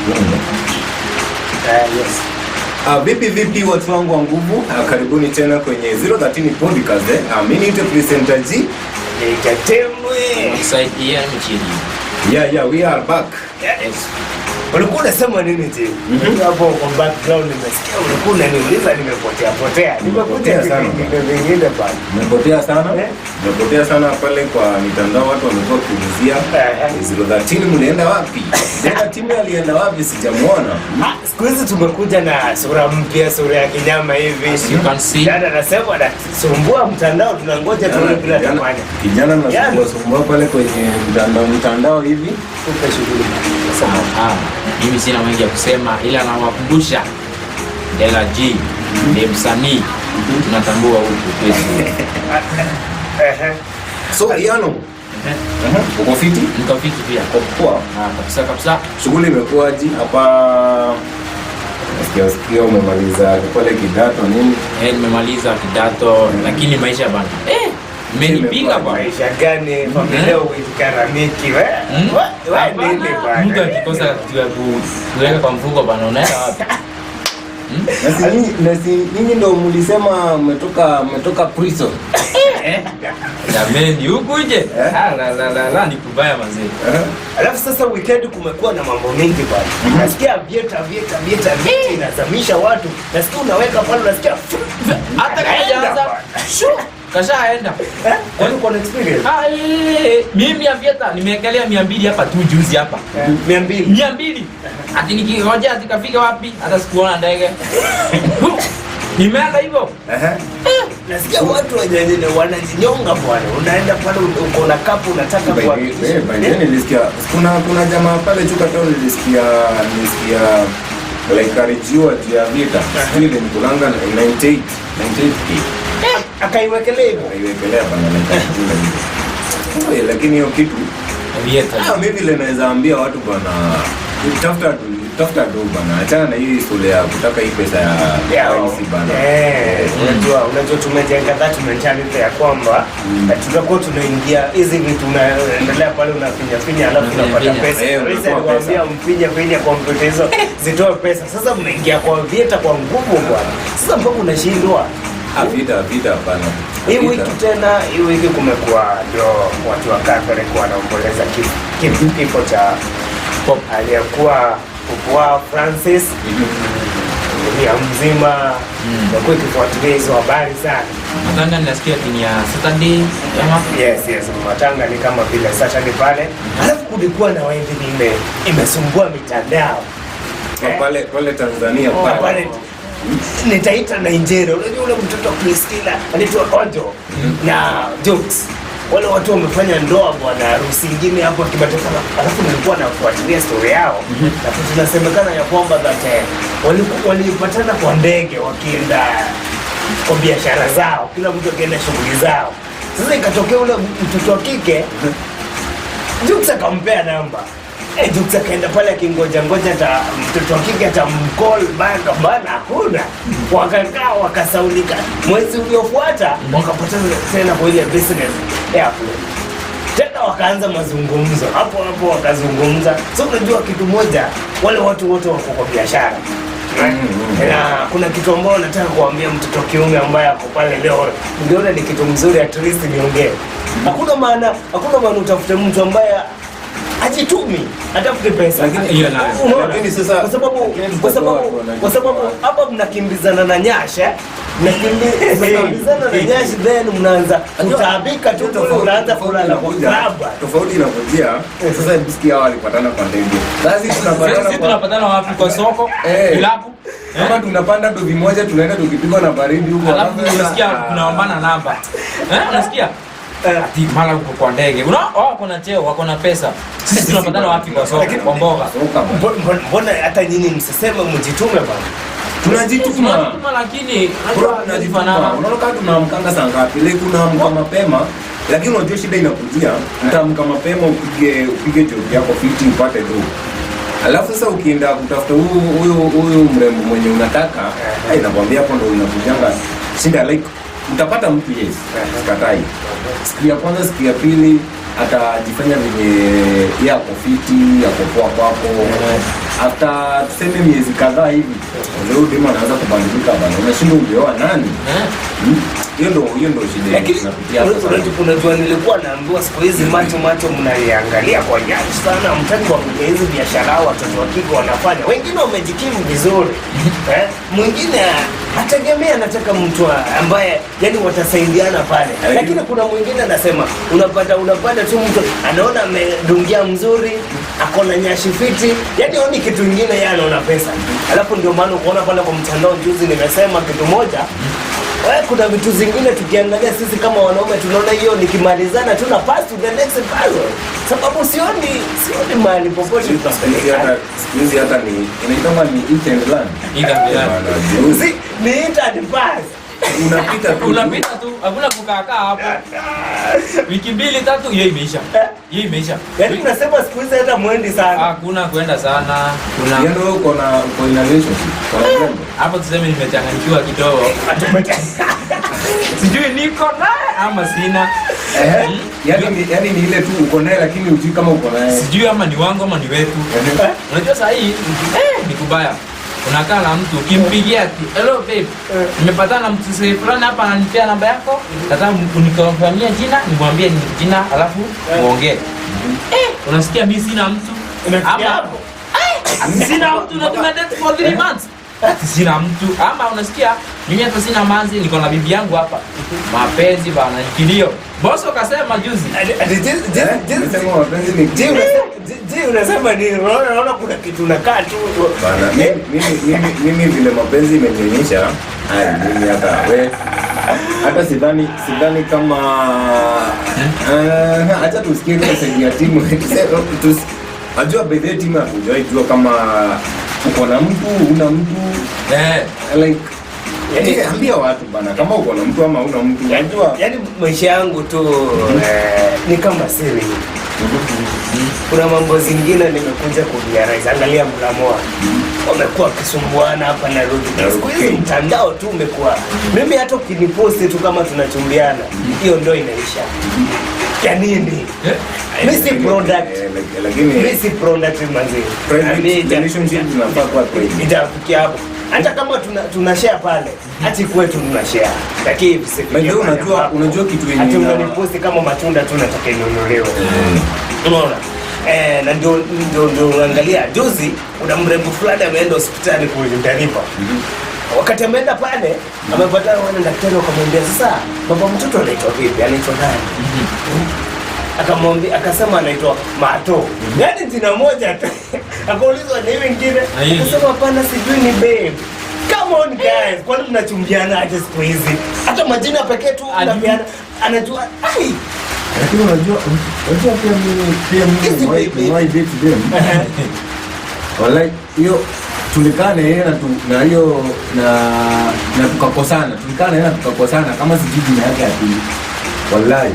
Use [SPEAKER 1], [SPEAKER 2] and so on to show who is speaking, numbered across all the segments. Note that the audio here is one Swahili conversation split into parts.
[SPEAKER 1] Yes.
[SPEAKER 2] Vipi watu wangu wa nguvu, karibuni tena kwenye 013 podcast. Mimi ni presenter G.
[SPEAKER 1] Nikatemwe.
[SPEAKER 3] Msaidia mchini.
[SPEAKER 2] Yeah, we are back.
[SPEAKER 1] Yes. Ulikuwa unasema nini je? Hapo kwa background nimesikia ulikuwa unaniuliza nimepotea. Nimekuja
[SPEAKER 2] sana.
[SPEAKER 1] Vingine pale.
[SPEAKER 2] Nimepotea sana pale kwa mitandao, watu wamekuwa kuulizia 013 mlienda wapi? Ndio timu alienda wapi sijamuona.
[SPEAKER 1] Siku hizi tumekuja na sura mpya, sura ya kinyama hivi.
[SPEAKER 3] You can see.
[SPEAKER 1] Dada anasema anasumbua mtandao, tunangoja tuone bila tamani.
[SPEAKER 2] Kijana anasumbua pale kwenye mtandao hivi.
[SPEAKER 1] Tupe shughuli.
[SPEAKER 3] Mimi sina mengi ya kusema, ila nawakumbusha Dela G ni msanii tunatambua huku kwetu.
[SPEAKER 2] So Iano, uko fiti?
[SPEAKER 3] Niko fiti pia.
[SPEAKER 2] Poa.
[SPEAKER 3] Kabisa.
[SPEAKER 2] Shughuli imekuwaje hapa? Nasikia umemaliza pale kidato nini?
[SPEAKER 3] Nimemaliza kidato lakini maisha bana. Mmenipiga bwana.
[SPEAKER 1] Maisha gani? Familia uikaramiki wewe nini bwana?
[SPEAKER 3] Mtu akikosa kuweka kwa mfuko bana unaenda wapi?
[SPEAKER 2] Ninyi ndio mlisema mmetoka prison.
[SPEAKER 3] Jameni huku nje. La ni kubaya mazee.
[SPEAKER 1] Alafu sasa weekend kumekuwa na mambo mengi bwana. Nasikia vieta inazamisha watu. Nasikia unaweka pale unasikia
[SPEAKER 3] hata kajaanza. Kashaenda.
[SPEAKER 1] Kwani uko na experience?
[SPEAKER 3] Mimi ya vieta nimeangalia 200 hapa tu juzi hapa. 200. Ati nikihoja atikafika wapi? Hata sikuona ndege. Nimeenda hivyo.
[SPEAKER 1] Nasikia watu wanajinyonga bwana. Unaenda pale uko na kapu unataka kwa.
[SPEAKER 2] Nilisikia kuna jamaa pale chuka tao nilisikia like arijiwa ya vita. Ile ni kulanga 98.
[SPEAKER 1] Akaiwekelea hivyo.
[SPEAKER 2] Bana lakini hiyo kitu mimi vile naweza ambia watu bana, tafuta do bana, achana na hii shule ya kutaka hii pesa ya rahisi bana.
[SPEAKER 1] Unajua tumejenga that mentality ya kwamba tutakuwa tunaingia hizi vitu unaendelea pale unafinya alafu unapata pesa. Sasa niwaambia mpinya kompyuta hizo zitoe pesa. Sasa mnaingia kwa vieta kwa nguvu bwana. Sasa mpaka unashindwa.
[SPEAKER 2] Vita bana.
[SPEAKER 1] Hii wiki kumekuwa ndio watu wa Catholic wanaomboleza kifo cha aliyekuwa Papa Francis. Ya mzima kwa kifuatilia hizo habari sana.
[SPEAKER 3] Matanga nasikia ni ya Saturday kama
[SPEAKER 1] yes, matanga ni kama vile Saturday pale. Alafu kulikuwa na wewe imesumbua mitandao.
[SPEAKER 2] Pale Tanzania
[SPEAKER 1] pale. Nitaita Nigeria. Unajua ule mtoto Priscilla anaitwa Ojo na Jokes. Wale watu wamefanya ndoa bwana, harusi nyingine hapo kimataifa. Alafu nilikuwa nafuatilia story yao. Na tunasemekana ya kwamba walipatana kwa ndege wakienda kwa biashara zao. Kila mtu akaenda shughuli zao. Sasa ikatokea ule mtoto wa kike Jokes akampea namba. Jokes akaenda pale akingoja hata mtoto wa kike atamcall bana hakuna. Wakakaa wakasaulika. Mwezi uliofuata wakapatana tena kwa ile business airplane. Tena wakaanza mazungumzo. Hapo wakazungumza. So unajua kitu moja, wale watu wote wako kwa biashara. Na kuna kitu ambao nataka kuambia mtoto kiume ambaye ako pale leo. Ningeona ni kitu mzuri at least niongee. Hakuna maana utafute mtu ambaye ajitumi atafute pesa, lakini sasa kwa sababu hapa mnakimbizana na nyasha, mnakimbizana na nyashi, then mnaanza kutaabika tu, unaanza kulala kwa club.
[SPEAKER 2] Tofauti inakujia sasa. Msikia walipatana kwa ndege,
[SPEAKER 3] sasa tunapatana wapi? Kwa soko kilabu
[SPEAKER 2] kama tunapanda dobi moja tunaenda tukipigwa na baridi huko,
[SPEAKER 3] alafu unasikia tunaombana namba, unasikia ati mara uko kwa ndege. Kuna cheo, wako na pesa. Sisi tunapatana wapi? Kwa soko, kwa mboga.
[SPEAKER 1] Mbona hata nyinyi msiseme mjitume bwana?
[SPEAKER 2] Tunajituma
[SPEAKER 3] lakini
[SPEAKER 2] tunajifanana. Unaona kama tunaamkanga saa ngapi? Leo tunaamka mapema, lakini unajua shida inakujia. Utaamka mapema upige job yako fiti upate do. Alafu sasa ukienda kutafuta huyu mrembo mwenye unataka, nakwambia hapo ndo unakujanga shida. Like utapata mtu yes, sikatai. siku ya kwanza, siku ya pili atajifanya venye yeye ako fiti, ako poa kwako. After tuseme miezi kadhaa hivi, leo dema anaanza kubadilika bana. Unashindwa ungeoa nani? Hiyo ndio shida.
[SPEAKER 1] Lakini unajua nilikuwa naambiwa siku hizi macho mnaiangalia kwa nyati sana, mtaki kwa hizi biashara watoto wa kike wanafanya. Wengine wamejikimu vizuri. Mwingine ategemea anataka mtu ambaye yani watasaidiana pale. Lakini kuna mwingine anasema unapata tu mtu anaona amedungia mzuri, akona nyashi fiti, yani honi kitu kingine, yeye anaona pesa. Alafu ndio maana ukoona pale kwa mtandao juzi nimesema kitu moja. Kuna vitu zingine tukiangalia sisi kama wanaume tunaona hiyo nikimalizana tuna pass to the next person. Sababu sioni mahali popote tutapeleka.
[SPEAKER 2] Siku hata ni inaitwa ni eat and learn.
[SPEAKER 1] Ni eat and pass.
[SPEAKER 3] Unapita tu, hakuna kukaa hapo. Wiki 2-3 hiyo imeisha.
[SPEAKER 1] Yaani unasema siku hizi hata muendi sana.
[SPEAKER 3] Hakuna kuenda sana. Kuna
[SPEAKER 2] yaani wewe uko na relationship.
[SPEAKER 3] Hapo tuseme nimechanganyikiwa kidogo. Sijui niko naye ama sina.
[SPEAKER 2] Yaani ni ile tu uko naye lakini hujui kama uko naye.
[SPEAKER 3] Sijui ama ni wangu ama ni wetu. Unajua saa hii ni kubaya. Unakaa na mtu ukimpigia ati hello babe, nimepatana na mtu fulani hapa ananipea namba yako, nataka unikonfirmie jina, nimwambie ni jina alafu muongee. Unasikia mimi sina mtu.
[SPEAKER 1] Hapo.
[SPEAKER 3] Sina mtu na tumedate for 3 months. Sina mtu. Ama unasikia mimi hata sina manzi, niko na bibi yangu hapa. Mapenzi bana kilio. Boss akasema juzi.
[SPEAKER 2] Unasema mapenzi ni
[SPEAKER 1] unasema ni unaona kuna kitu unakaa tu
[SPEAKER 2] bana. Mimi vile mapenzi imenionyesha, mimi hata sidhani kama acha tusikie kama saidia timu. Ajua bedhe timu hakujua kama uko na mtu una mtu like ambia watu bana kama uko na mtu ama una mtu.
[SPEAKER 1] Yaani maisha yangu tu ni kama siri. Kuna mambo zingine nimekuja kurealize. Angalia Mlamoa. Wamekuwa kisumbuana hapa na rudi. Siku hizi mtandao tu umekuwa. Mimi hata ukiniposti tu kama tunachumbiana, hiyo ndio inaisha. Ya nini? Mimi si product.
[SPEAKER 2] Lakini
[SPEAKER 1] mimi si product manzi.
[SPEAKER 2] Relationship tunafaa kwa kweli.
[SPEAKER 1] Itafikia hapo. Hata kama tuna share pale, hati kwetu tuna share. Lakini
[SPEAKER 2] ndio unajua kitu yenyewe.
[SPEAKER 1] Hata unaniposti kama matunda tu nataka inunuliwe. Unaona? Na ndio unaangalia juzi kuna mrembo fulani ameenda hospitali kujitarifa. Wakati ameenda pale, amepatana na daktari akamwambia sasa, baba mtoto anaitwa vipi? Anaitwa nani? Akamwambia akasema anaitwa Mato. Yaani jina moja tu. Akaulizwa ni wengine. Akasema hapana sijui ni babe. Come on guys, kwani mnachumbiana aje siku hizi? Hata majina pekee tu unapeana anajua. Ai.
[SPEAKER 2] Lakini unajua pia mimi why date them. Wallahi hiyo tulikana yeye na hiyo na tukakosana. Tulikana yeye tukakosana kama sijui jina yake ati. Wallahi.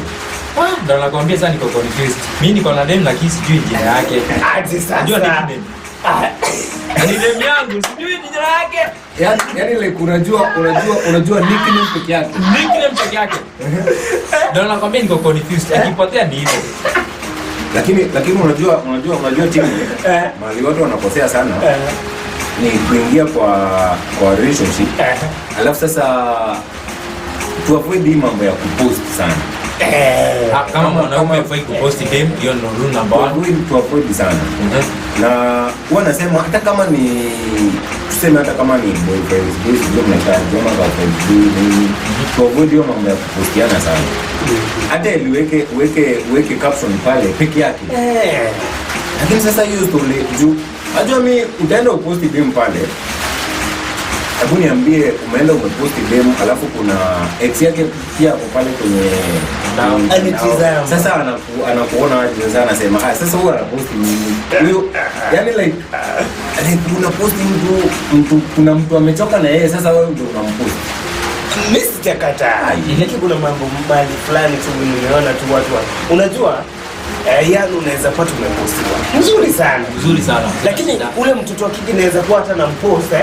[SPEAKER 3] Ndio nakwambia sasa niko confused. Mimi niko na dem lakini sijui jina yake.
[SPEAKER 1] Aje sasa.
[SPEAKER 3] Unajua ni nini? Ni dem yangu, sijui jina yake.
[SPEAKER 2] Yaani like unajua nickname peke yake.
[SPEAKER 3] Nickname peke yake. Ndio nakwambia niko confused. Akipotea ni hivyo.
[SPEAKER 2] Lakini unajua timu mahali watu wanakosea sana. Ni kuingia kwa relationship. Alafu sasa tu avoid mambo ya kupost sana.
[SPEAKER 3] Kama mwanaume hafai kuposti dem, hiyo ndio rule number 1.
[SPEAKER 2] Tu avoid sana. Na huwa nasema hata kama ni tuseme hata kama ni boyfriend ndio mnakaa kama girlfriend tu avoid hiyo mambo ya kupostiana sana. Hata uweke caption pale peke yake. Lakini sasa hiyo story juu najua mimi utaenda uposti dem pale. Hebu niambie umeenda umeposti dem alafu kuna ex yake pia hapo pale kwenye sasa anakuona aje sasa anasema sasa huwa anaposti nini huyo yani like unaposti mtu kuna mtu amechoka na yeye sasa wewe ndio unamposti.
[SPEAKER 1] Mimi sitakataa. Lakini kuna mambo mbali fulani tu nimeona tu watu unajua yani unaweza pata umepostiwa mzuri sana lakini ule mtoto wa kike anaweza kuwa hata na mpost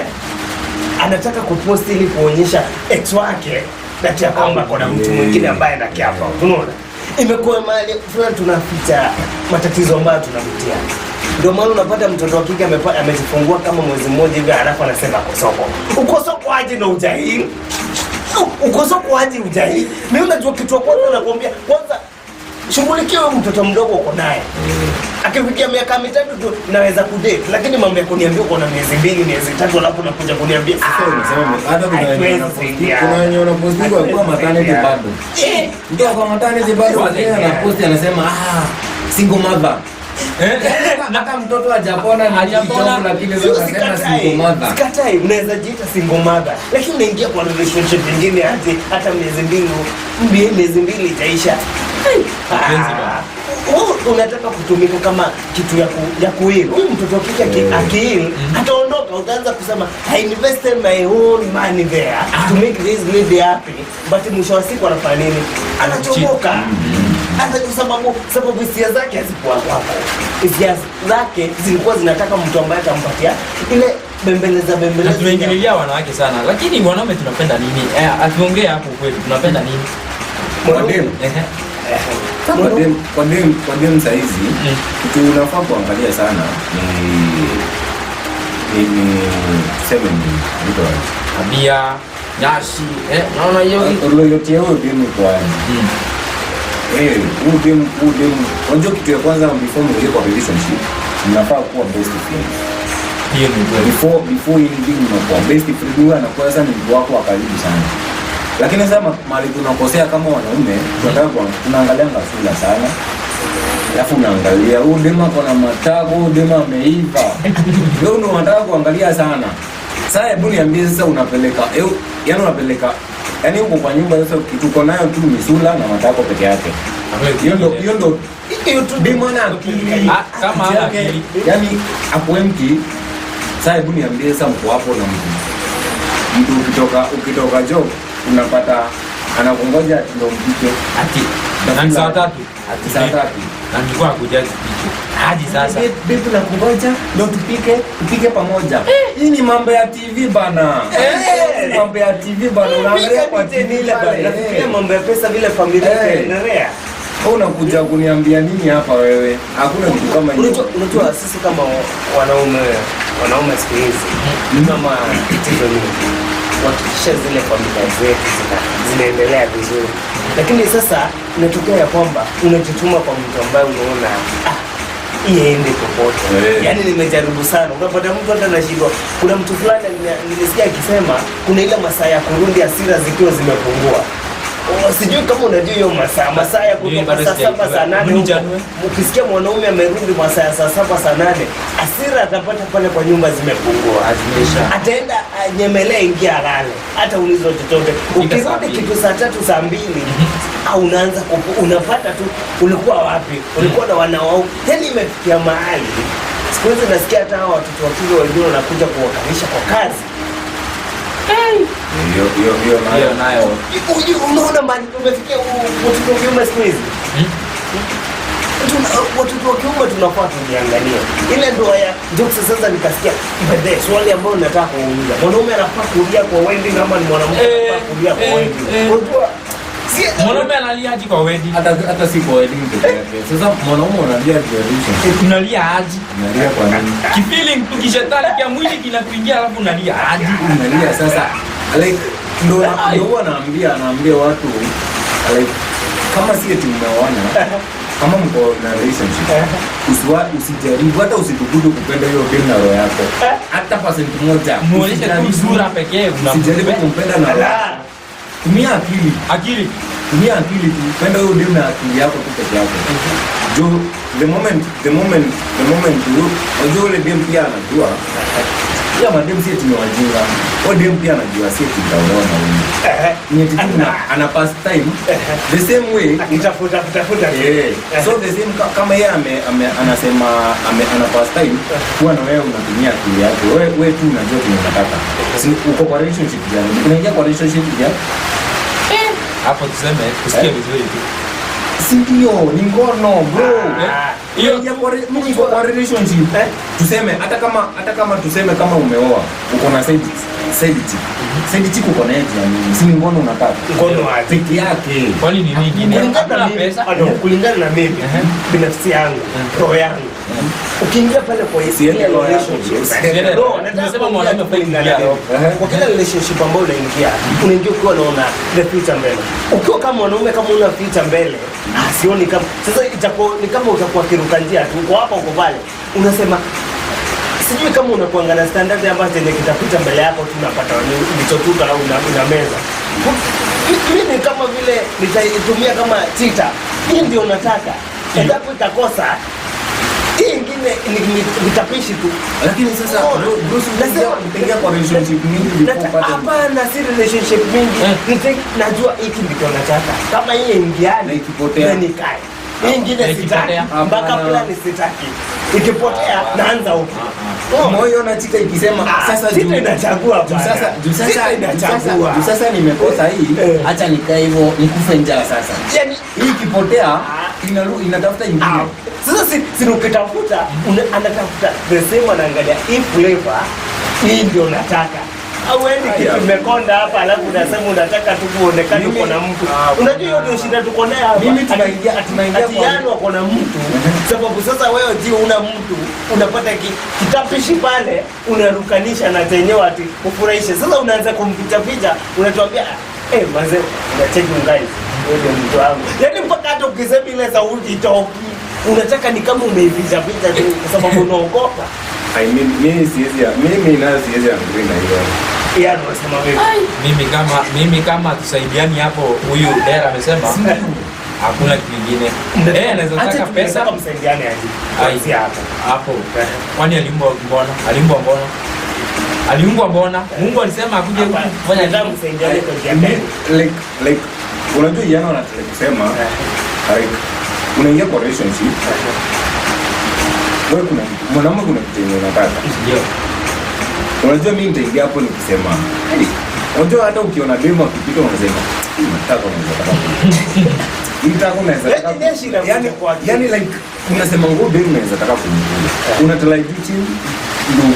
[SPEAKER 1] anataka kuposti ili kuonyesha ex wake ati ya kwamba kuna mtu mwingine ambaye anakiapa. Unaona? Imekuwa mahali fulani tunaficha matatizo ambayo tunapitia. Ndio maana unapata mtoto wa kike amejifungua kama mwezi mmoja hivi, alafu anasema kosoko. Ukosoko aje na ujahili? Ukosoko aje ujahili? Mimi unajua kitu cha kwanza nakwambia, kwanza shughulikia wewe mtoto mdogo uko naye. Akifikia miaka 3 tu naweza kudate, lakini mambo ya kuniambia uko na miezi 2, miezi 3 alafu unakuja kuniambia
[SPEAKER 2] hata kuna wenye wanaposti kwa maternity bado. Ndio kwa maternity bado anaposti anasema single mother. Hata mtoto hajapona lakini sasa single mother.
[SPEAKER 1] Sikatai, unaweza jiita single mother, lakini unaingia kwa relationship nyingine hata miezi 2 itaisha. Unataka kutumika kama kitu ya kuhili. Huyu mtoto kike akihili ataondoka, utaanza kusema I invested my own money there to make this lady happy, but mwisho wa siku anafanya nini? Anachomoka. Hata kwa sababu hisia zake hazikuwa hapo. Hisia zake zilikuwa zinataka mtu ambaye atampatia ile bembeleza.
[SPEAKER 3] Tunaingililia wanawake sana, lakini wanaume tunapenda nini? Atuongee hapo kweli, tunapenda nini?
[SPEAKER 2] Kwa dem saizi kitu unafaa kuangalia sana ni tuseme ni
[SPEAKER 3] tabia, nyashi, naona hiyo
[SPEAKER 2] loyalty yao dem kwa huyu dem unajua kitu ya kwanza before mje kwa relationship mnafaa kuwa best friends.
[SPEAKER 3] Hiyo ni
[SPEAKER 2] before anything mnakuwa best friends, huwa anakuwa sana mtu wako wa karibu sana. Lakini sasa mahali tunakosea kama wanaume, tunaangalia ngasula sana. Alafu unaangalia huyu dema kuna matako, huyu dema ameiva. Wewe unataka kuangalia sana. Sasa hebu niambie sasa unapeleka yani uko kwa nyumba sasa kitu uko nayo tu misula na matako peke yake. Hiyo ndo dema na akili.
[SPEAKER 3] Kama akili.
[SPEAKER 2] Yani hapo empty. Sasa hebu niambie sasa mko hapo na mtu ukitoka job unapata anakungoja ndio mpike
[SPEAKER 3] na saa 3
[SPEAKER 2] na
[SPEAKER 3] nilikuwa kuja tupike hadi sasa
[SPEAKER 2] bibi na kungoja ndio tupike pamoja. Hii ni mambo ya TV bana. Mambo ya TV bana, unaangalia kwa TV ile bana.
[SPEAKER 1] Nafikiria mambo ya pesa vile familia inaendelea.
[SPEAKER 2] Unakuja kuniambia nini hapa wewe? Hakuna kitu kama hiyo.
[SPEAKER 1] Unajua sisi kama wanaume siku hizi kama tatizo ni kuhakikisha zile familia zetu zinaendelea vizuri, lakini sasa inatokea ya kwamba unajituma kwa mtu ambaye unaona iende popote. Yani nimejaribu sana, unapata mtu hata anashindwa. Kuna mtu fulani nilisikia akisema kuna ile masaa ya kurudi hasira zikiwa zimepungua. Sijui kama unajua hiyo masaa ya kutoka saa 7 saa 8. Ukisikia mwanaume amerudi masaa ya saa 7 saa 8, hasira atapata pale kwa nyumba zimepungua. Ataenda nyemelee, ingia alale, hata ulizo chochote. Ukirudi kitu saa 3 saa 2 au unaanza unapata tu ulikuwa wapi? Ulikuwa na wanao. Yani imefikia mahali siku hizi nasikia hata hao watoto wa kike wengine wanakuja kuwakalisha kwa kazi.
[SPEAKER 2] Hiyo
[SPEAKER 3] nayo.
[SPEAKER 1] Unaona mali tumefikia watoto wa kiume siku hizi. Watoto wa kiume tunafaa tujiangalie. Ile ndoa ya jokes sasa nikasikia baadaye swali ambalo nataka kuuliza. Mwanaume anafaa kulia kwa wedding ama ni mwanamke anafaa kulia kwa wedding? Unajua
[SPEAKER 3] mwanaume analia aje kwa wedding?
[SPEAKER 2] Hata si kwa wedding pekee yake. Sasa mwanaume analia kwa relationship.
[SPEAKER 3] Unalia aje?
[SPEAKER 2] Unalia kwa nini?
[SPEAKER 3] Kifeeling tukishetani kia mwili kinakuingia alafu unalia aje?
[SPEAKER 2] Unalia sasa like ndio huwa naambia watu like kama si eti mmeoana kama mko na relationship usijaribu hata usitukudu kupenda hiyo dem na roho yako hata percent moja.
[SPEAKER 3] Muonyeshe tu sura pekee,
[SPEAKER 2] usijaribu kumpenda na roho. Tumia akili tu, penda hiyo dem na akili yako tu peke yako. Jo the moment unajua ile dem pia anajua ya madem si eti ni wajinga. Dem pia anajua si eti utaona huyu. Ni eti ana pass time the same way
[SPEAKER 1] akitafuta.
[SPEAKER 2] So the same kama yeye anasema ana pass time, kwa na wewe unatumia akili yako. Wewe tu unajua kile unataka. Uko kwa relationship gani? Unaingia kwa relationship gani?
[SPEAKER 3] Hapo tuseme kusikia vizuri tu.
[SPEAKER 2] Si ndio, ni ngono bro.
[SPEAKER 3] Hiyo
[SPEAKER 2] Mko kwa relationship. Tuseme hata kama tuseme kama umeoa, uko na side chick. Side chick uko na yeye yani, si ngono unataka.
[SPEAKER 1] Ngono
[SPEAKER 2] peke yake.
[SPEAKER 3] kwani ni nini?
[SPEAKER 1] Kulingana na mimi binafsi yangu, roho yangu. Ukiingia pale kwa relationship,
[SPEAKER 3] Nasema mwanaume kulingana
[SPEAKER 1] kwa kila relationship ambayo unaingia ukiwa unaona the future mbele. Ukiwa kama mwanaume kama una future mbele, sioni kama sasa ni kama utakuwa kiruka njia tu uko hapa uko pale. Unasema sijui kama unakuangalia standard ambayo tena kitapita mbele yako tunapata nilichotuka au una meza. Mimi kama vile nitaitumia kama tita. Hii ndio nataka. Endapo itakosa hii ingine ni vitapishi tu.
[SPEAKER 2] Lakini sasa lazima nipingia kwa relationship mingi before pata.
[SPEAKER 1] Hapana, si relationship mingi. Najua hiki ndio nataka. Kama hii ingiani
[SPEAKER 2] ikipotea
[SPEAKER 1] ni kai. Hii ingine sitaki. Mpaka plani sitaki. Ikipotea naanza huko.
[SPEAKER 2] Moyo na chika ikisema sasa
[SPEAKER 1] chika inachagua bwana.
[SPEAKER 2] Sasa nimekosa hii, acha nikae hivyo nikufe njaa sasa.
[SPEAKER 1] Yaani
[SPEAKER 2] hii ikipotea inatafuta ingine.
[SPEAKER 1] Sasa si ukitafuta anatafuta the same, anaangalia hii flavor hii ndio nataka. Au wewe kitu kimekonda hapa alafu unasema unataka tu kuonekana uko na mtu. Unajua hiyo ndio shida tuko nayo hapa.
[SPEAKER 2] Mimi tunaingia
[SPEAKER 1] kwa yano uko na mtu. Sababu sasa wewe una mtu, unapata kitapishi pale, unarukanisha na zenyewe ati kufurahisha. Sasa unaanza kumpicha picha, unatuambia manze unacheki ungai. Wewe mtu wangu. Yaani mpaka hata ukisema ile sauti itoki. Unataka ni kama umeificha picha tu kwa sababu unaogopa.
[SPEAKER 2] Mimi nayo siwezi agree na hiyo.
[SPEAKER 1] Yeye anasema wewe.
[SPEAKER 3] Mimi kama tusaidiani hapo, huyu Dera amesema hakuna kitu kingine. Anaweza taka pesa
[SPEAKER 1] kumsaidiane aje. Kuanzia hapo.
[SPEAKER 3] Hapo. Kwani aliumbwa mbona? Mungu alisema akuje kufanya
[SPEAKER 1] damu msaidiane kwa njia gani?
[SPEAKER 2] Like unajua yana wanataka kusema like unaingia kwa relationship. Wewe kuna mwanaume kuna kitu unataka.
[SPEAKER 3] Ndio.
[SPEAKER 2] Unajua mimi nitaingia hapo nikisema, unajua hata ukiona demo akipita unasema, nataka yani like unasema ngo demo unaweza taka kumkula. Unataka chini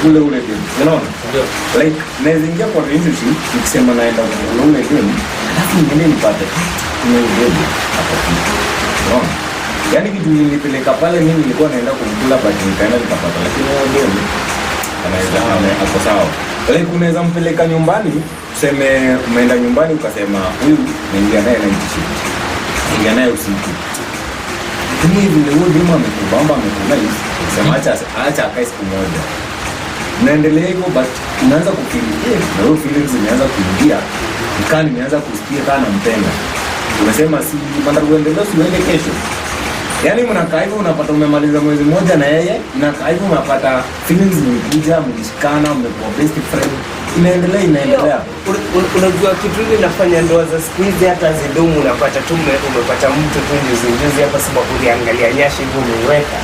[SPEAKER 2] ndio ule demo. Unaona?
[SPEAKER 3] Ndio.
[SPEAKER 2] Like naweza ingia kwa relationship nikisema naenda kwa ule demo, alafu nyingine nipate. Ni demo hapo. Unaona? Yaani kitu nilipeleka pale mimi nilikuwa naenda kumkula but nikaenda nikapata, lakini wao ndio anaweza hapo sawa. Like unaweza mpeleka nyumbani, tuseme umeenda nyumbani ukasema huyu naingia naye na nchi. Ingia naye usiku. Lakini vile huyo demo amekubamba amekunice, sema acha akae siku moja. Unaendelea hivyo but unaanza kufikiria na hiyo feelings zinaanza kuingia. Nikani nimeanza kusikia kana nampenda. Unasema si manda uendelee usiende kesho. Yaani mnakaa hivyo unapata umemaliza mwezi mmoja na yeye, mnakaa hivyo unapata feelings zimekuja, mlishikana, mmekuwa best friend. Inaendelea.
[SPEAKER 1] Unajua kitu hili nafanya ndoa za siku hizi hata zidumu, unapata tu umepata mtu tu juzi hapa sababu uliangalia nyashi hivyo umeweka,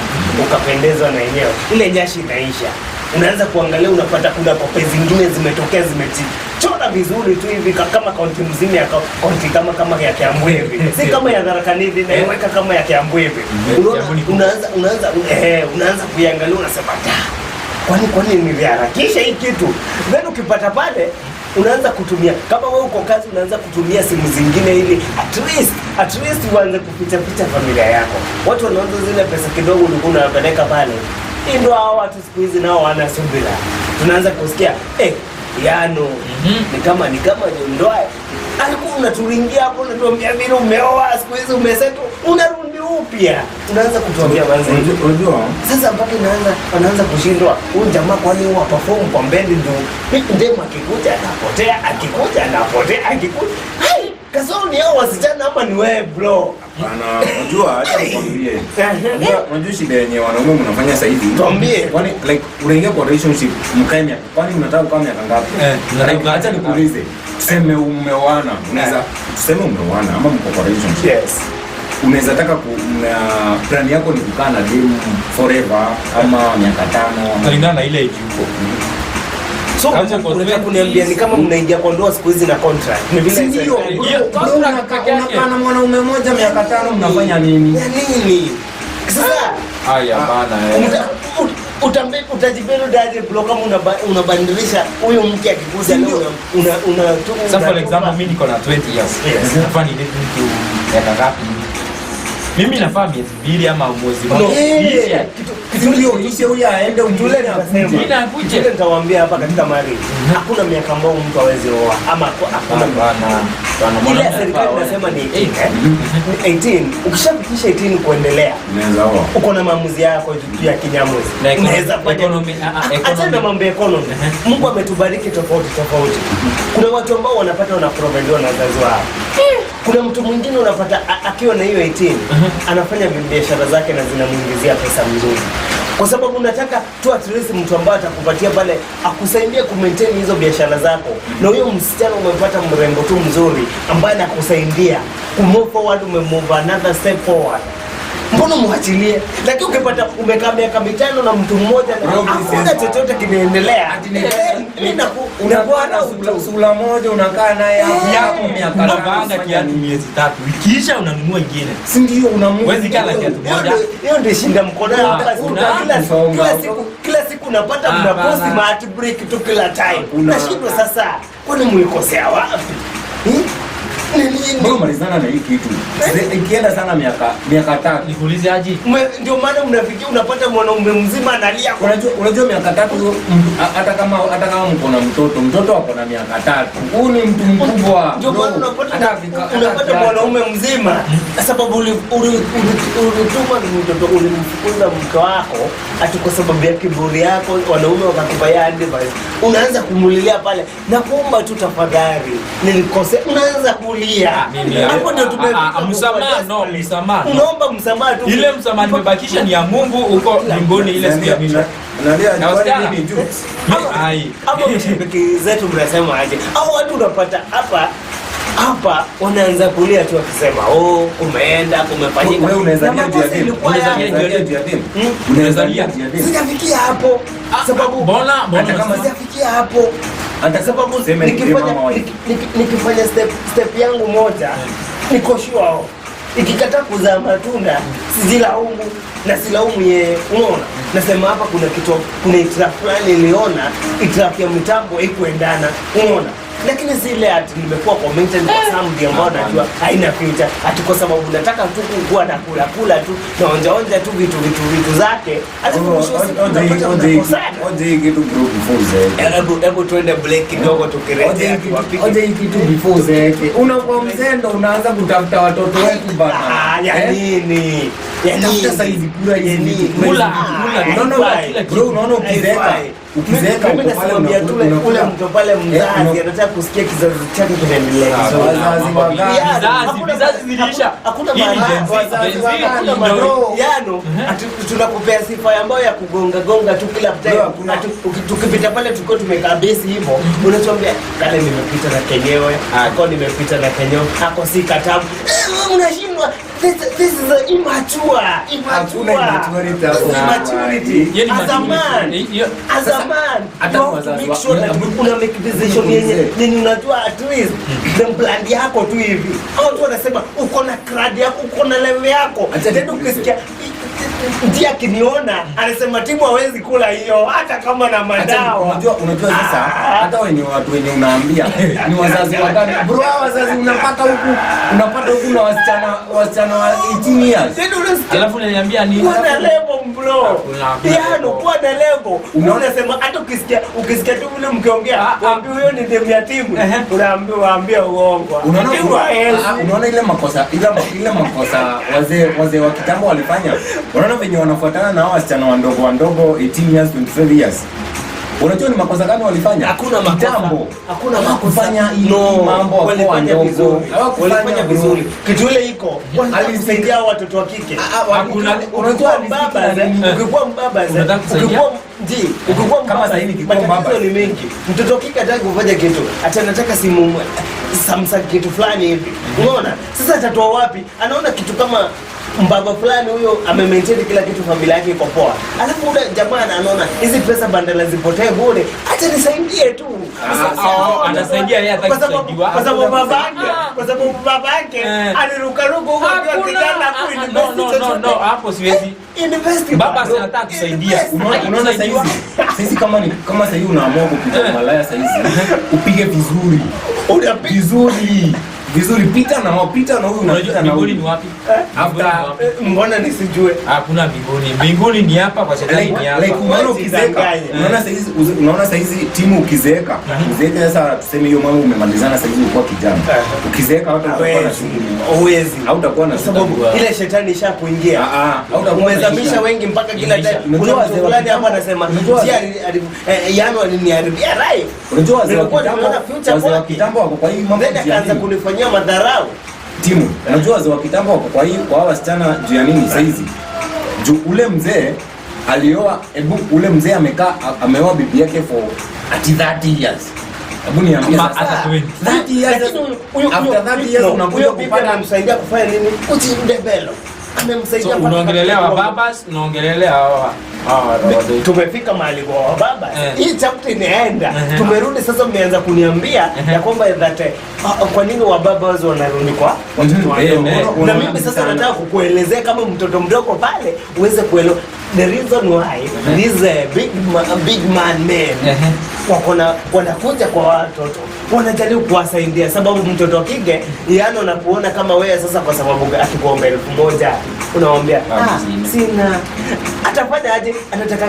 [SPEAKER 1] ukapendezwa na yenyewe. Ile nyashi inaisha. Unaanza kuangalia unapata kuna kope zingine zimetokea chora vizuri tu hivi kama kaunti mzima ya kaunti kama ya Kiambu hivi. Si kama ya Tharaka Nithi na iweka kama ya Kiambu hivi. Unaanza kuiangalia unasema kwani niliharakisha hii kitu. Then ukipata pale unaanza kutumia kama wewe uko kazi unaanza kutumia simu zingine ili at least uanze kupicha familia yako. Watu wanaanza zile pesa kidogo ulikuwa unapeleka pale. Hii ndio hao watu siku hizi nao wana subira. Tunaanza kusikia Yano ni kama ndoa. Alikuwa unaturingia hapo unatuambia vile umeoa siku hizi umeseto unarudi upya. Unaanza kutuambia manzi.
[SPEAKER 2] Unajua
[SPEAKER 1] sasa mpaka anaanza kushindwa. Huyu jamaa kwani huwa perform kwa mbele ndio. Ndema akikuja anapotea. Hai, kasoni hao wasichana hapa ni wewe bro.
[SPEAKER 2] Bana, unajua acha nikwambie. Unajua shida yenyewe wanaume mnafanya sasa hivi.
[SPEAKER 1] Tuambie.
[SPEAKER 2] Kwani like unaingia kwa relationship mkae miaka. Kwani mnataka kukaa miaka ngapi? Acha nikuulize. Tuseme umeoana. Unaweza tuseme umeoana ama mko kwa relationship.
[SPEAKER 1] Yes.
[SPEAKER 2] Unaweza taka plan yako ni kukaa na dem forever ama miaka 5
[SPEAKER 3] kulingana na ile age uko.
[SPEAKER 1] So unataka kuniambia ni kama mnaingia kwa ndoa siku hizi na contract. Ni vile
[SPEAKER 2] ndio. Unakaa na mwanaume mmoja miaka 5 mnafanya nini?
[SPEAKER 1] Ya nini? Sasa
[SPEAKER 3] haya bana
[SPEAKER 1] utajibelo daje bro kama unabadilisha huyo mke akikuza leo una
[SPEAKER 3] sasa for example mimi niko na 20 years. Nafaa ni mtu miaka ngapi? Mimi nafaa miezi 2 ama mwezi mmoja.
[SPEAKER 2] Kitu ndio ishe huyu aende ujule na kusema.
[SPEAKER 1] Mimi nakuja nitawaambia hapa katika marriage. Hakuna miaka ambayo mtu hawezi oa ama hakuna bana. Ile serikali inasema ni 18. Ukishafikisha 18 kuendelea unaweza oa. Uko na maamuzi yako juu ya kinyamuzi. Unaweza economy acha na mambo ya economy. Mungu ametubariki tofauti. Kuna watu ambao wanapata wanaprovediwa na wazazi wao. Kuna mtu mwingine unapata akiwa na hiyo 18 anafanya biashara zake na zinamuingizia pesa mzuri. Kwa sababu unataka tu at least mtu ambaye atakupatia pale akusaidie ku maintain hizo biashara zako. Na huyo msichana umepata mrembo tu mzuri ambaye anakusaidia ku move forward, umemove another step forward. Mbona muachilie? Lakini ukipata umekaa miaka 5 na mtu mmoja na hakuna chochote kinaendelea.
[SPEAKER 2] Unakuwa na sura moja unakaa naye hapo miaka
[SPEAKER 3] unapanga kiatu miezi 3. Ikiisha unanunua nyingine.
[SPEAKER 2] Si ndio
[SPEAKER 3] unawezi kala kiatu moja.
[SPEAKER 1] Hiyo ndio shinda mkono hapa kila siku unapata mnaposti mat break tu kila time. Unashindwa sasa. Kwani mlikosea wapi?
[SPEAKER 2] Mbona malizana na hii kitu? Ikienda sana miaka 3.
[SPEAKER 3] Nikuulize aje?
[SPEAKER 1] Ndio maana mnafikia unapata mwanaume mzima analia.
[SPEAKER 2] Unajua miaka 3 hata kama mko na mtoto hapo na miaka 3. Huyu ni mtu mkubwa.
[SPEAKER 1] Ndio maana unapata mwanaume mzima sababu ulituma mtoto ulimfukuza mke wako ati kwa sababu ya kiburi yako, wanaume wakakupa advice. Unaanza kumulilia pale na kuomba tu tafadhali. Nilikosea. Unaanza hapo ndio msamaha. Unaomba msamaha tu.
[SPEAKER 3] Ile msamaha nimebakisha ni ya Mungu huko mbinguni ile siku ya mwisho.
[SPEAKER 2] Na wasichana ni juu.
[SPEAKER 1] Hapo mshiriki zetu mnasema aje? Au watu unapata hapa wanaanza kulia tu wakisema umeenda kumefanyika.
[SPEAKER 2] Wewe unaweza
[SPEAKER 1] sijafikia hapo sababu
[SPEAKER 3] mbona
[SPEAKER 1] kama sijafikia hapo hata sababu nikifanya step yangu moja niko sure ikikataa kuzaa matunda sijilaumu na silaumu yeye. Unaona, nasema hapa kuna itiraf fulani niliona itiraf ya mitambo ikuendana. Unaona, lakini zile ati nimekuwa commented kwa somebody ambao najua haina future ati kwa sababu nataka tu kuwa na kula tu na onja tu vitu zake.
[SPEAKER 2] Oje kitu before
[SPEAKER 1] hebu tuende break kidogo tukirejea
[SPEAKER 2] oje kitu before unakuwa mzendo unaanza kutafuta watoto wetu bana.
[SPEAKER 1] Ya nini?
[SPEAKER 2] Tafuta saizi kula hizi
[SPEAKER 3] kula
[SPEAKER 2] unaona ukizeka
[SPEAKER 1] mimi nasimamia ule mtu pale mzazi anataka kusikia kizazi chake kinaendelea.
[SPEAKER 3] Vizazi zilisha.
[SPEAKER 1] Hakuna maana tunakupea sifa ambayo ya kugonga tu kila time. Tukipita pale tuko tumekaa base hivyo unatuambia kale nimepita na kenyewe ako nimepita na kenyewe ako si katabu. Unashindwa. This is a immaturity. As a man, you have to make sure that una make decision yenye unajua at least the plan yako tu hivi. Au tu wanasema uko na crowd yako, uko na level yako. Tena ukisikia ndiye akiniona anasema timu hawezi kula hiyo hata kama na madawa.
[SPEAKER 2] Unajua sasa hata watu wenye unaambia ni wazazi wagani bro, wazazi unapata huku na wasichana wa 18 years.
[SPEAKER 3] Alafu unaniambia ni
[SPEAKER 1] kuna level bro. Yaani kwa na level. Unasema hata ukisikia tu vile mkiongea waambie huyo ni demu ya timu. Unaambia uongo.
[SPEAKER 2] Unaona ile makosa wazee wa kitambo walifanya. Unaona venye wanafuatana na hao wasichana wadogo 18 years 25 years. Unajua ni makosa gani walifanya?
[SPEAKER 1] Hakuna makosa. Hakuna
[SPEAKER 2] kufanya mambo
[SPEAKER 1] walifanya vizuri. Walifanya vizuri. Kitu ile iko alisaidia watoto wa kike. Unajua baba, ukikuwa mbaba ukikuwa
[SPEAKER 2] kama sasa hivi kikuwa baba
[SPEAKER 1] ni mengi. Mtoto wa kike hataki kufanya kitu. Hata anataka simu Samsung kitu fulani hivi. Unaona? Sasa atatoa wapi? Anaona kitu kama mbaba fulani huyo ame-maintain kila kitu, familia yake iko poa. Alafu ule jamaa anaona hizi pesa bandala zipotee bure, acha nisaidie tu.
[SPEAKER 3] Anasaidia yeye hata kusaidiwa.
[SPEAKER 1] Kwa sababu babake alirukaruka huko kwa kijana kuinvest.
[SPEAKER 3] No, hapo siwezi.
[SPEAKER 1] Invest.
[SPEAKER 3] Baba anataka kusaidia.
[SPEAKER 2] Unaona saizi kama sasa hivi unaamua kupita malaya sasa hizi upige vizuri. Vizuri pita na huyu unapita na
[SPEAKER 3] mbinguni ni wapi?
[SPEAKER 1] After mbona nisijue?
[SPEAKER 3] Hakuna mbinguni. Mbinguni ni hapa kwa shetani ni hapa.
[SPEAKER 2] Like unaona ukizeeka. Unaona sasa hizi timu ukizeeka. Ukizeeka sasa tuseme hiyo mambo umemalizana sasa hivi uko kijana. Ukizeeka hata utakuwa na shughuli.
[SPEAKER 1] Huwezi.
[SPEAKER 2] Hautakuwa na
[SPEAKER 1] sababu ile shetani ishakuingia. Umezamisha wengi mpaka kila time. Kuna wazee fulani hapa anasema, "Yano aliniharibia life."
[SPEAKER 2] Unajua wazee wa kitambo wako kwa hii mambo
[SPEAKER 1] akaanza kunifanyia madharau.
[SPEAKER 2] Timu, unajua wazee wa kitambo wako kwa hii kwa wasichana juu ya nini sasa hizi? Juu ule mzee alioa, ule mzee ameoa bibi yake for 30 years. Hebu niambie sasa 30 years. After 30 years unakuja kupata
[SPEAKER 1] msaidia kufanya nini? Kujidebelo. Amemsaidia
[SPEAKER 3] kwa unaongelelea wa babas, unaongelelea hawa.
[SPEAKER 1] Tumefika mahali kwa wababa. Hii chapter inaenda. Tumerudi sasa, umeanza kuniambia ya kwamba that kwa nini wababa wao wanarudi kwa watoto wadogo. Na mimi sasa nataka kukuelezea kama mtoto mdogo pale uweze kuelewa the reason why these big man men wanakuja kwa watoto, wanajaribu kuwasaidia, sababu mtoto kike yana unapoona kama wewe sasa, kwa sababu akikuomba 1,000 unamwambia sina, atafanya aje? Anataka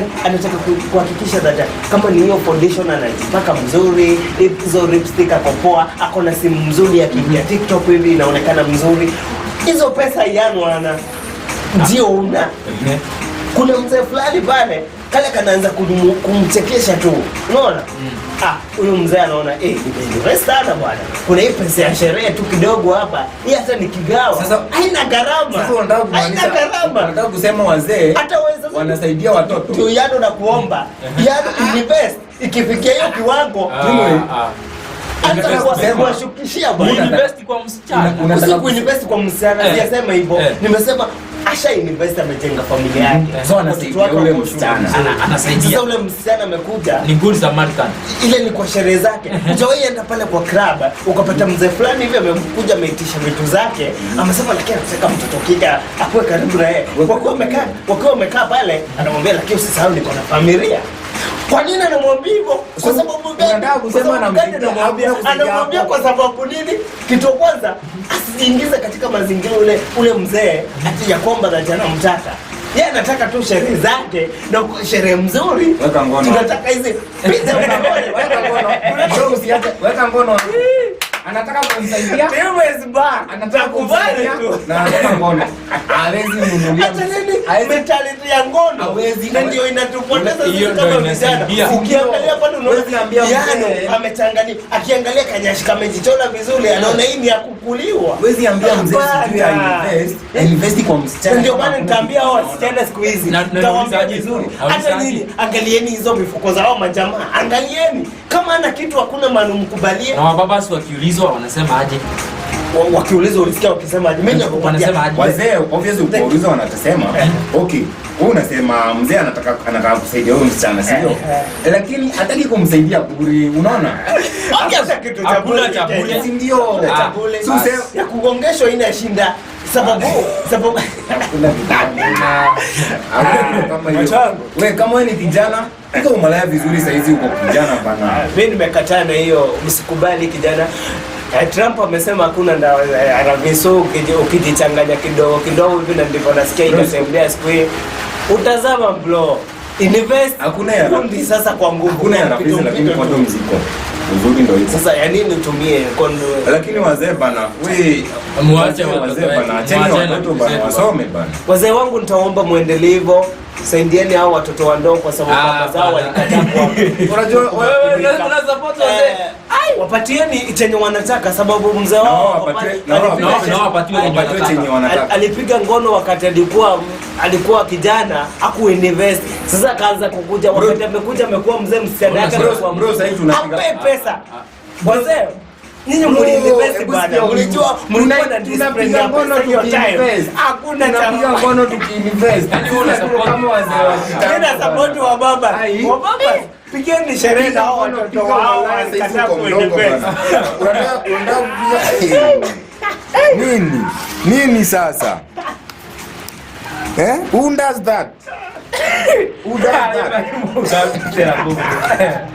[SPEAKER 1] kuhakikisha that kama ni hiyo foundation anajipaka mzuri, hizo lipstick ako poa, ako na simu mzuri ya TikTok hivi inaonekana mzuri, hizo pesa yana ndio una. Kuna mzee fulani pale kale kanaanza kumchekesha tu, unaona? Huyo mzee anaona nimeinvest sana bwana, kuna hii pesa ya sherehe tu kidogo hapa, hii hata nikigawa sasa haina gharama. Sasa
[SPEAKER 2] unataka kusema wazee
[SPEAKER 1] hata wewe sasa
[SPEAKER 2] wanasaidia watoto
[SPEAKER 1] tu, yado na kuomba yado invest, ikifikia hiyo kiwango hata kuwashukishia bwana,
[SPEAKER 3] invest kwa msichana.
[SPEAKER 1] Unataka kuinvest kwa msichana, siyasema hivyo. Nimesema asha invest, amejenga familia yake.
[SPEAKER 2] So anasaidia ule msichana.
[SPEAKER 3] Anasaidia.
[SPEAKER 1] Sasa ule msichana amekuja,
[SPEAKER 3] ni good Samaritan.
[SPEAKER 1] Ile ni kwa sherehe zake. Hujawahi enda pale kwa club ukapata mzee fulani hivi amekuja ameitisha vitu zake, amesema lakini anataka mtoto kika akue karibu na yeye. Wakiwa wamekaa pale, anamwambia lakini usisahau niko na familia. Kwa nini anamwambia hivyo? Kwa sababu gani?
[SPEAKER 2] Unataka kusema
[SPEAKER 1] anamwambia kwa sababu nini? Kitu kwanza asijiingize katika mazingira ule mzee ati ya kwamba anamtaka. Yeye anataka tu sherehe zake na sherehe mzuri.
[SPEAKER 2] Weka ngono.
[SPEAKER 1] Tunataka hizi pizza weka ngono.
[SPEAKER 2] Weka ngono. Anataka kumsaidia.
[SPEAKER 1] Anataka kumsaidia
[SPEAKER 2] na anataka ngono. Hawezi mnunulia.
[SPEAKER 1] Hata nini? Mentality ya ngono.
[SPEAKER 2] Hawezi.
[SPEAKER 1] Ndio inatupoteza sisi kama vijana. Ukiangalia pale unaona amechanganya. Akiangalia kanyashi kamejichora vizuri, anaona hii ni ya kukuliwa.
[SPEAKER 2] Huwezi ambia mzee sijui invest kwa msichana.
[SPEAKER 1] Ndio maana nitaambia hao wasichana siku hizi. Nitawaambia vizuri. Hata nini? Angalieni hizo mifuko za hao majamaa. Angalieni. Kama ana kitu hakuna maana mkubalie.
[SPEAKER 3] Na wababa wakiulizwa wanasema aje?
[SPEAKER 1] Wakiulizwa ulisikia wakisema aje? Mimi
[SPEAKER 3] wanasema aje?
[SPEAKER 2] Wazee obviously ukiulizwa wanatasema okay, wewe unasema mzee anataka kusaidia wewe msichana, sio? Lakini hataki kumsaidia bure, unaona?
[SPEAKER 1] Hata kitu cha bure,
[SPEAKER 2] si ndio?
[SPEAKER 1] Ya kugongeshwa ina shinda. Sababu
[SPEAKER 2] kuna kama hiyo. Wewe kama wewe ni kijana, uko umalaya vizuri saa hizi, uko kijana bana.
[SPEAKER 1] Mimi nimekataa na hiyo, msikubali kijana. Trump amesema hakuna ndawa ya raviso, ukijichanganya kidogo hivi na ndivyo nasikia inatembea siku hii. Utazama bro. Invest
[SPEAKER 2] hakuna ya
[SPEAKER 1] kundi sasa kwa nguvu.
[SPEAKER 2] Hakuna ya raviso, lakini kwa ndo mziko. Uzuri ndio hizo.
[SPEAKER 1] Sasa ya nini utumie kondo?
[SPEAKER 2] Lakini wazee bana, wewe
[SPEAKER 3] muache wazee
[SPEAKER 2] bana, acheni watoto bana wasome bana.
[SPEAKER 1] Wazee wangu nitaomba muendelee hivyo. Saidieni hao watoto wadogo kwa sababu baba zao walikataa kwa.
[SPEAKER 2] Unajua
[SPEAKER 3] wewe una support wazee.
[SPEAKER 1] Wapatieni chenye wanataka sababu mzee wao
[SPEAKER 2] wapatiwe chenye wanataka.
[SPEAKER 1] Alipiga ngono wakati alikuwa kijana, hakuinvest. Sasa akaanza kukuja wakati amekuja amekuwa mzee, msichana yake
[SPEAKER 2] bro, sasa hivi tunapiga
[SPEAKER 1] pesa. Wazee Nyinyi mliinvest bana. Mlijua mlikuwa na discipline ya pesa hiyo time. Hakuna cha
[SPEAKER 2] ngono tukiinvest.
[SPEAKER 3] Yaani wewe unasupport
[SPEAKER 2] kama wazee wa kitambo.
[SPEAKER 1] tena support wa baba. Wa baba. Pigeni sherehe na hao watoto wao wanakataa kuinvest.
[SPEAKER 2] Nini sasa? Who does that? Who does that?